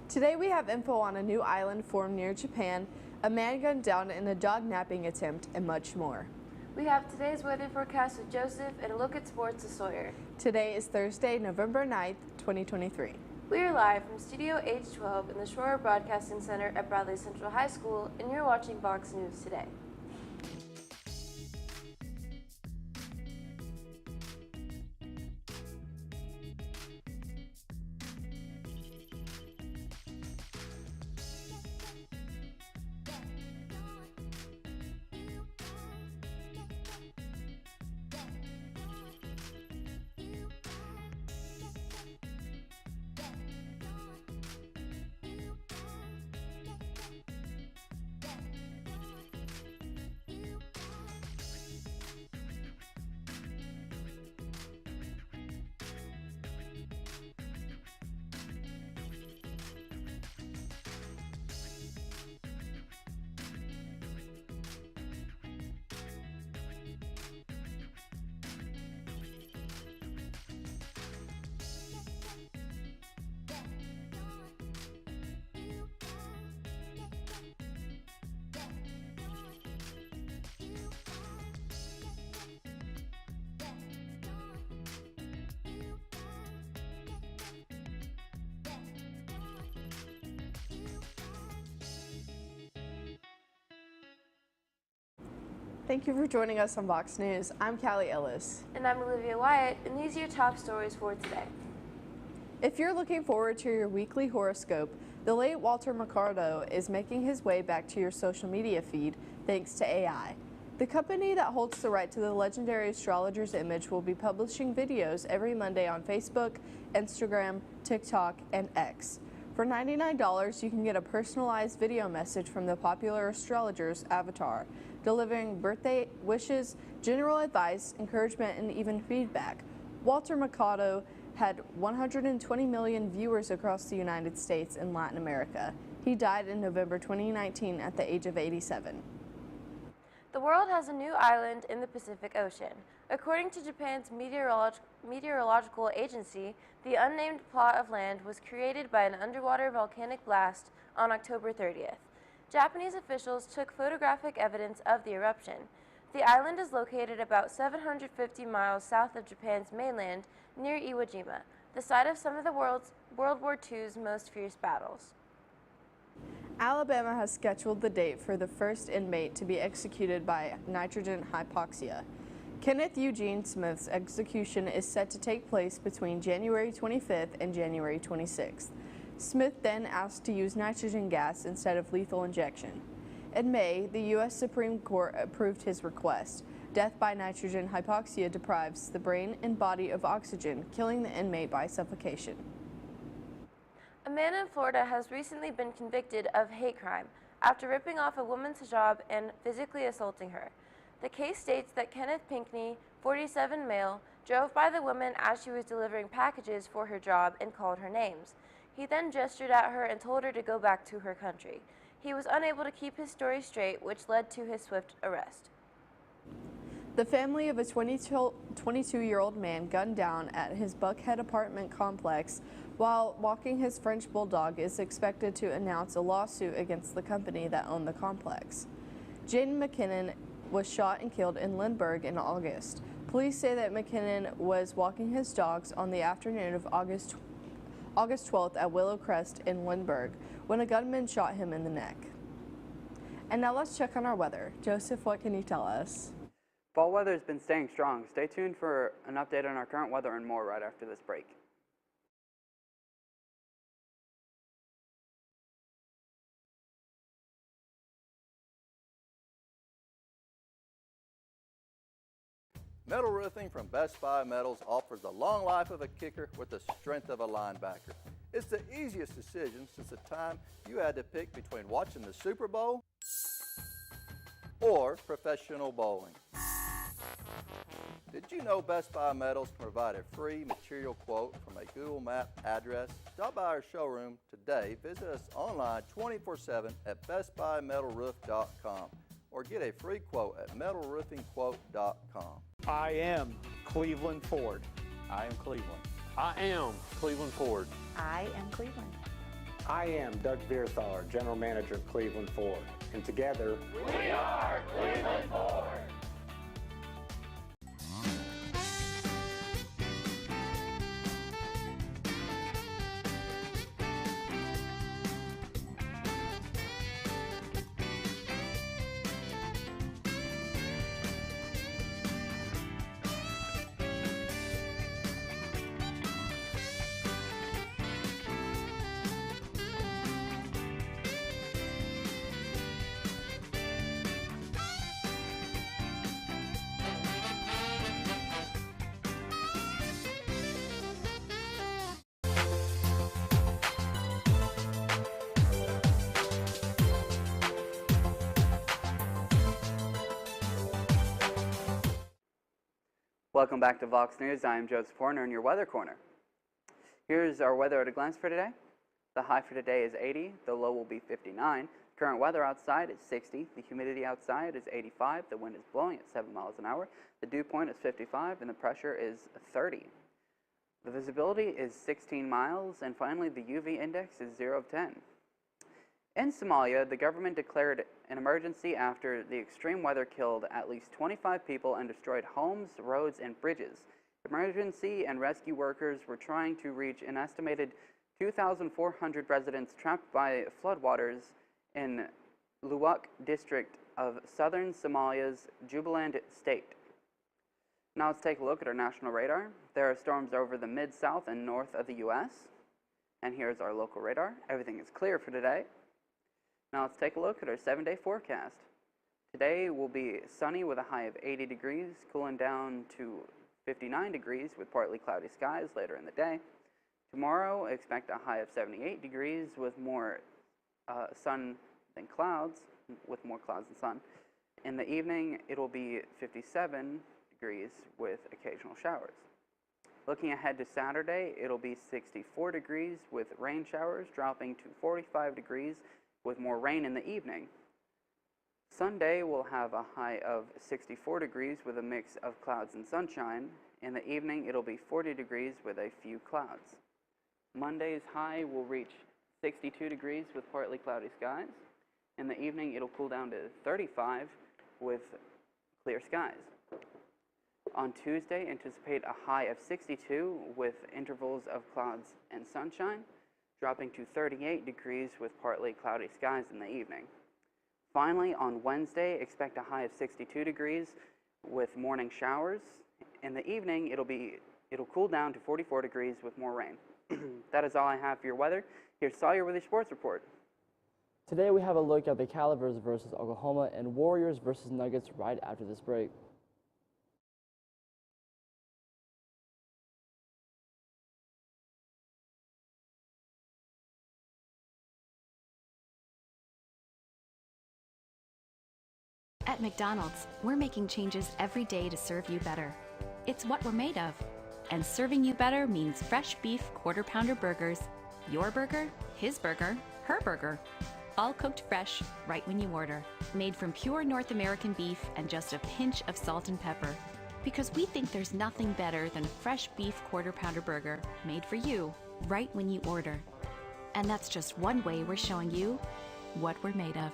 Today we have info on a new island formed near Japan, a man gunned down in a dog napping attempt, and much more. We have today's weather forecast with Joseph and a look at sports with Sawyer. Today is Thursday, November 9th, 2023. We are live from Studio H12 in the Shroyer Broadcasting Center at Bradley Central High School, and you're watching VOX News Today. Thank you for joining us on VOX News. I'm Callie Ellis. And I'm Olivia Wyatt, and these are your top stories for today. If you're looking forward to your weekly horoscope, the late Walter Mercado is making his way back to your social media feed thanks to AI. The company that holds the right to the legendary astrologer's image will be publishing videos every Monday on Facebook, Instagram, TikTok, and X. For $99, you can get a personalized video message from the popular astrologer's avatar, delivering birthday wishes, general advice, encouragement, and even feedback. Walter Mercado had 120 million viewers across the United States and Latin America. He died in November 2019 at the age of 87. The world has a new island in the Pacific Ocean. According to Japan's meteorological agency, the unnamed plot of land was created by an underwater volcanic blast on October 30th. Japanese officials took photographic evidence of the eruption. The island is located about 750 miles south of Japan's mainland near Iwo Jima, the site of some of the World War II's most fierce battles. Alabama has scheduled the date for the first inmate to be executed by nitrogen hypoxia. Kenneth Eugene Smith's execution is set to take place between January 25th and January 26th. Smith then asked to use nitrogen gas instead of lethal injection. In May, the U.S. Supreme Court approved his request. Death by nitrogen hypoxia deprives the brain and body of oxygen, killing the inmate by suffocation. A man in Florida has recently been convicted of hate crime after ripping off a woman's hijab and physically assaulting her. The case states that Kenneth Pinkney, 47 male, drove by the woman as she was delivering packages for her job and called her names. He then gestured at her and told her to go back to her country. He was unable to keep his story straight, which led to his swift arrest. The family of a 22-year-old man gunned down at his Buckhead apartment complex while walking his French bulldog is expected to announce a lawsuit against the company that owned the complex. Jaden McKinnon was shot and killed in Lindbergh in August. Police say that McKinnon was walking his dogs on the afternoon of August 12th at Willow Crest in Lindbergh when a gunman shot him in the neck. And now let's check on our weather. Joseph, what can you tell us? Fall weather has been staying strong. Stay tuned for an update on our current weather and more right after this break. Metal roofing from Best Buy Metals offers the long life of a kicker with the strength of a linebacker. It's the easiest decision since the time you had to pick between watching the Super Bowl or professional bowling. Did you know Best Buy Metals can provide a free material quote from a Google Map address? Stop by our showroom today. Visit us online 24/7 at bestbuymetalroof.com or get a free quote at metalroofingquote.com. I am Cleveland Ford. I am Cleveland. I am Cleveland Ford. I am Cleveland. I am Doug Vierthaler, General Manager of Cleveland Ford, and together, we are Cleveland Ford! Welcome back to Vox News. I am Joseph Horner in your Weather Corner. Here's our weather at a glance for today. The high for today is 80. The low will be 59. Current weather outside is 60. The humidity outside is 85. The wind is blowing at 7 miles an hour. The dew point is 55, and the pressure is 30. The visibility is 16 miles, and finally the UV index is 0 of 10. In Somalia, the government declared an emergency after the extreme weather killed at least 25 people and destroyed homes, roads, and bridges. Emergency and rescue workers were trying to reach an estimated 2,400 residents trapped by floodwaters in Luwak district of southern Somalia's Jubaland state. Now let's take a look at our national radar. There are storms over the mid-south and north of the U.S. And here's our local radar. Everything is clear for today. Now let's take a look at our 7-day forecast. Today will be sunny with a high of 80 degrees, cooling down to 59 degrees with partly cloudy skies later in the day. Tomorrow, expect a high of 78 degrees with more sun than clouds, with more clouds than sun. In the evening, it will be 57 degrees with occasional showers. Looking ahead to Saturday, it'll be 64 degrees with rain showers, dropping to 45 degrees with more rain in the evening. Sunday will have a high of 64 degrees with a mix of clouds and sunshine. In the evening, it'll be 40 degrees with a few clouds. Monday's high will reach 62 degrees with partly cloudy skies. In the evening, it'll cool down to 35 with clear skies. On Tuesday, anticipate a high of 62 with intervals of clouds and sunshine, dropping to 38 degrees with partly cloudy skies in the evening. Finally, on Wednesday, expect a high of 62 degrees with morning showers. In the evening, it'll cool down to 44 degrees with more rain. That is all I have for your weather. Here's Sawyer with your sports report. Today we have a look at the Calibers versus Oklahoma and Warriors versus Nuggets right after this break. At McDonald's, we're making changes every day to serve you better. It's what we're made of. And serving you better means fresh beef quarter-pounder burgers. Your burger, his burger, her burger. All cooked fresh, right when you order. Made from pure North American beef and just a pinch of salt and pepper. Because we think there's nothing better than a fresh beef quarter-pounder burger made for you, right when you order. And that's just one way we're showing you what we're made of.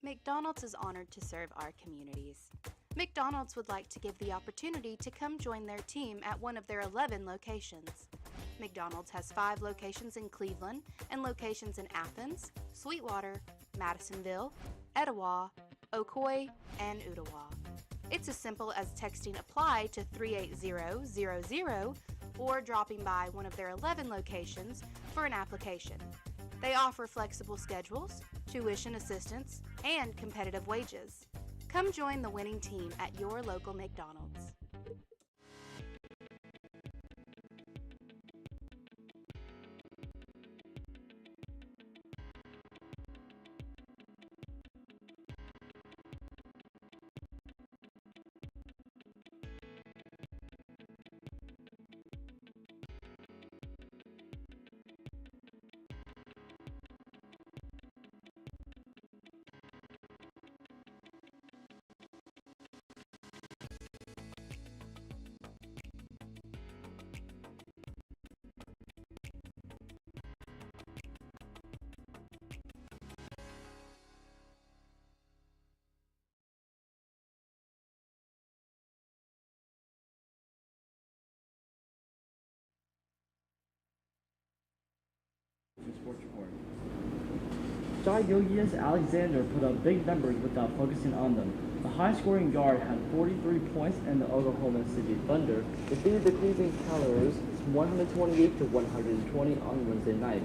McDonald's is honored to serve our communities. McDonald's would like to give the opportunity to come join their team at one of their 11 locations. McDonald's has 5 locations in Cleveland and locations in Athens, Sweetwater, Madisonville, Etowah, Ocoee, and Ottawa. It's as simple as texting APPLY to 38000 or dropping by one of their 11 locations for an application. They offer flexible schedules, tuition assistance, and competitive wages. Come join the winning team at your local McDonald's. Gilgeous Alexander put up big numbers without focusing on them. The high-scoring guard had 43 points, and the Oklahoma City Thunder defeated the Cleveland Cavaliers 128 to 120 on Wednesday night.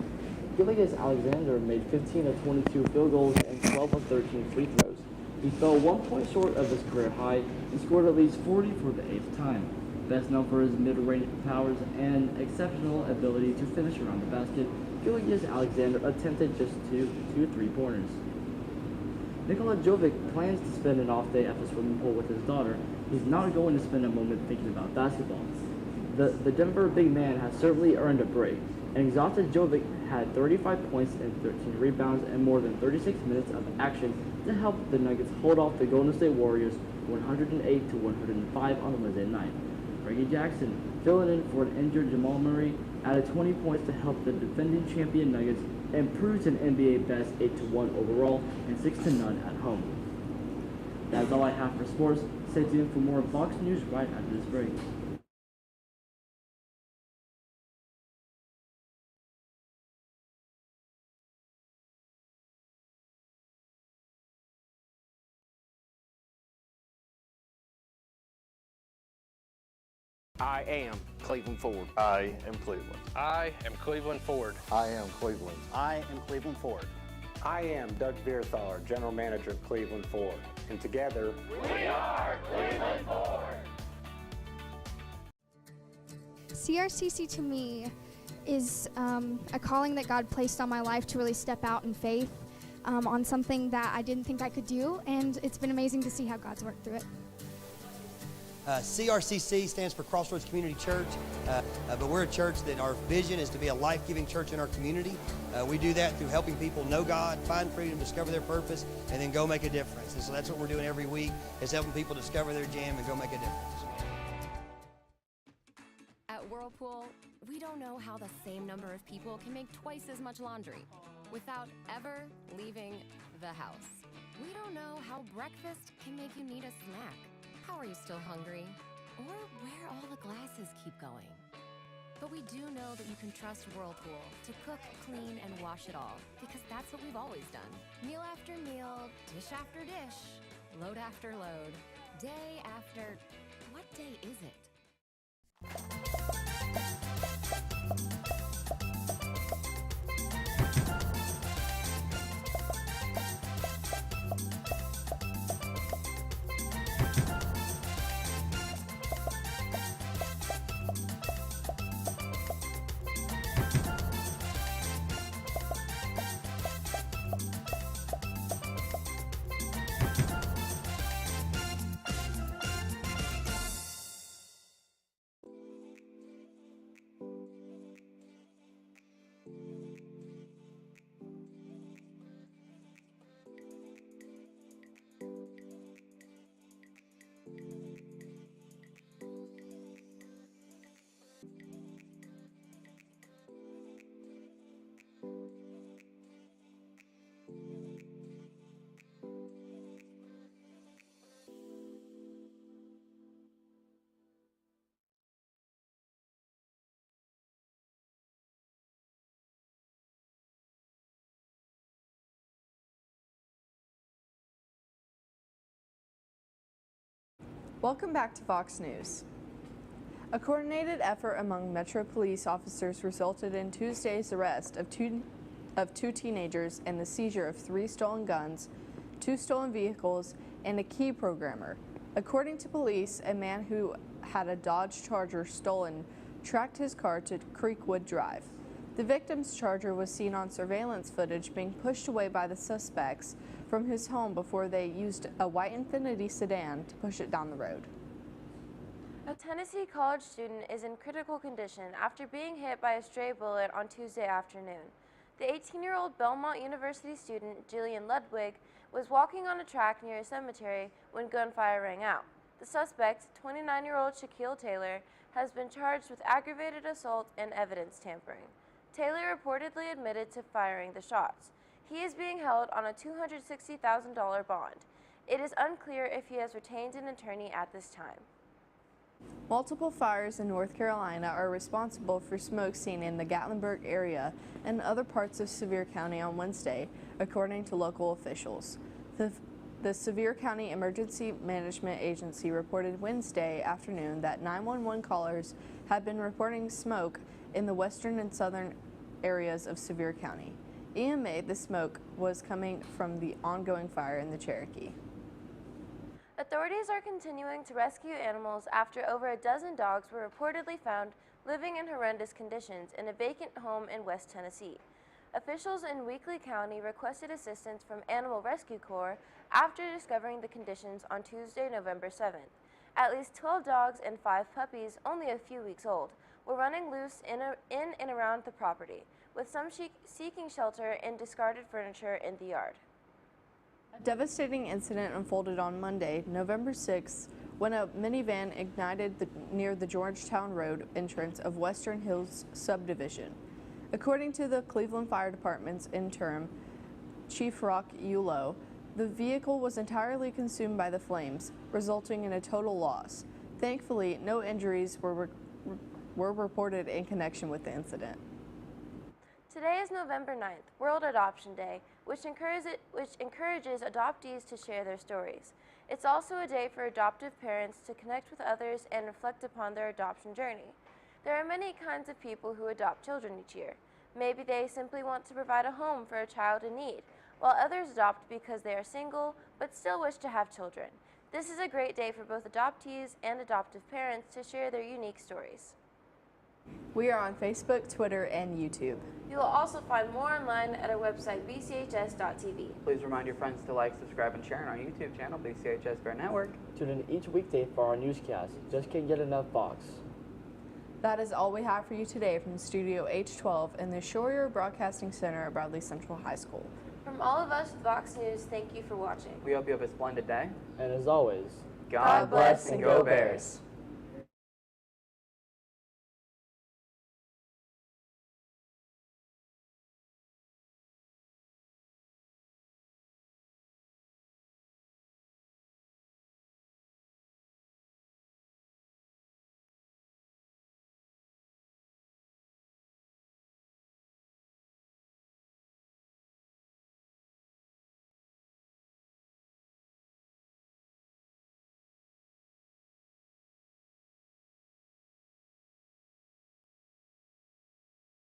Gilgeous Alexander made 15 of 22 field goals and 12 of 13 free throws. He fell 1 point short of his career high and scored at least 40 for the 8th time. Best known for his mid-range powers and exceptional ability to finish around the basket, Gilgeous Alexander attempted just two three-pointers. Nikola Jovic plans to spend an off day at the swimming pool with his daughter. He's not going to spend a moment thinking about basketball. The Denver big man has certainly earned a break. An exhausted Jovic had 35 points and 13 rebounds and more than 36 minutes of action to help the Nuggets hold off the Golden State Warriors 108 to 105 on Wednesday night. Reggie Jackson, filling in for an injured Jamal Murray, added 20 points to help the defending champion Nuggets improve to an NBA best 8-1 overall and 6-0 at home. That's all I have for sports. Stay tuned for more Vox News right after this break. I am Cleveland Ford. I am Cleveland. I am Cleveland Ford. I am Cleveland. I am Cleveland Ford. I am Doug Vierthaler, General Manager of Cleveland Ford, and together, we are Cleveland Ford. CRCC to me is a calling that God placed on my life to really step out in faith on something that I didn't think I could do, and it's been amazing to see how God's worked through it. CRCC stands for Crossroads Community Church, but we're a church that our vision is to be a life-giving church in our community. We do that through helping people know God, find freedom, discover their purpose, and then go make a difference. And so that's what we're doing every week, is helping people discover their jam and go make a difference. At Whirlpool, we don't know how the same number of people can make twice as much laundry without ever leaving the house. We don't know how breakfast can make you need a snack. How are you still hungry? Or where all the glasses keep going? But we do know that you can trust Whirlpool to cook, clean, and wash it all, because that's what we've always done. Meal after meal, dish after dish, load after load, day after... What day is it? Welcome back to Vox News. A coordinated effort among Metro police officers resulted in Tuesday's arrest of two teenagers and the seizure of 3 stolen guns, 2 stolen vehicles, and a key programmer. According to police, a man who had a Dodge Charger stolen tracked his car to Creekwood Drive. The victim's Charger was seen on surveillance footage being pushed away by the suspects from his home before they used a white Infiniti sedan to push it down the road. A Tennessee college student is in critical condition after being hit by a stray bullet on Tuesday afternoon. The 18-year-old Belmont University student, Jillian Ludwig, was walking on a track near a cemetery when gunfire rang out. The suspect, 29-year-old Shaquille Taylor, has been charged with aggravated assault and evidence tampering. Taylor reportedly admitted to firing the shots. He is being held on a $260,000 bond. It is unclear if he has retained an attorney at this time. Multiple fires in North Carolina are responsible for smoke seen in the Gatlinburg area and other parts of Sevier County on Wednesday. according to local officials. The Sevier County Emergency Management Agency reported Wednesday afternoon that 911 callers had been reporting smoke in the western and southern areas of Sevier County. EMA, the smoke was coming from the ongoing fire in the Cherokee. Authorities are continuing to rescue animals after over a dozen dogs were reportedly found living in horrendous conditions in a vacant home in West Tennessee. Officials in Weakley County requested assistance from Animal Rescue Corps after discovering the conditions on Tuesday, November 7th. At least 12 dogs and 5 puppies, only a few weeks old, were running loose in and around the property, with some seeking shelter in discarded furniture in the yard. A devastating incident unfolded on Monday, November 6th, when a minivan ignited near the Georgetown Road entrance of Western Hills subdivision. According to the Cleveland Fire Department's interim Chief Rock ULO, the vehicle was entirely consumed by the flames, resulting in a total loss. Thankfully, no injuries were reported in connection with the incident. Today is November 9th, World Adoption Day, which encourages adoptees to share their stories. It's also a day for adoptive parents to connect with others and reflect upon their adoption journey. There are many kinds of people who adopt children each year. Maybe they simply want to provide a home for a child in need, while others adopt because they are single but still wish to have children. This is a great day for both adoptees and adoptive parents to share their unique stories. We are on Facebook, Twitter, and YouTube. You will also find more online at our website, BCHS.TV. Please remind your friends to like, subscribe, and share on our YouTube channel, BCHS Bear Network. Tune in each weekday for our newscast. Just can't get enough Vox. That is all we have for you today from Studio H12 in the Shroyer Broadcasting Center at Bradley Central High School. From all of us at Vox News, thank you for watching. We hope you have a splendid day. And as always, God bless and go Bears.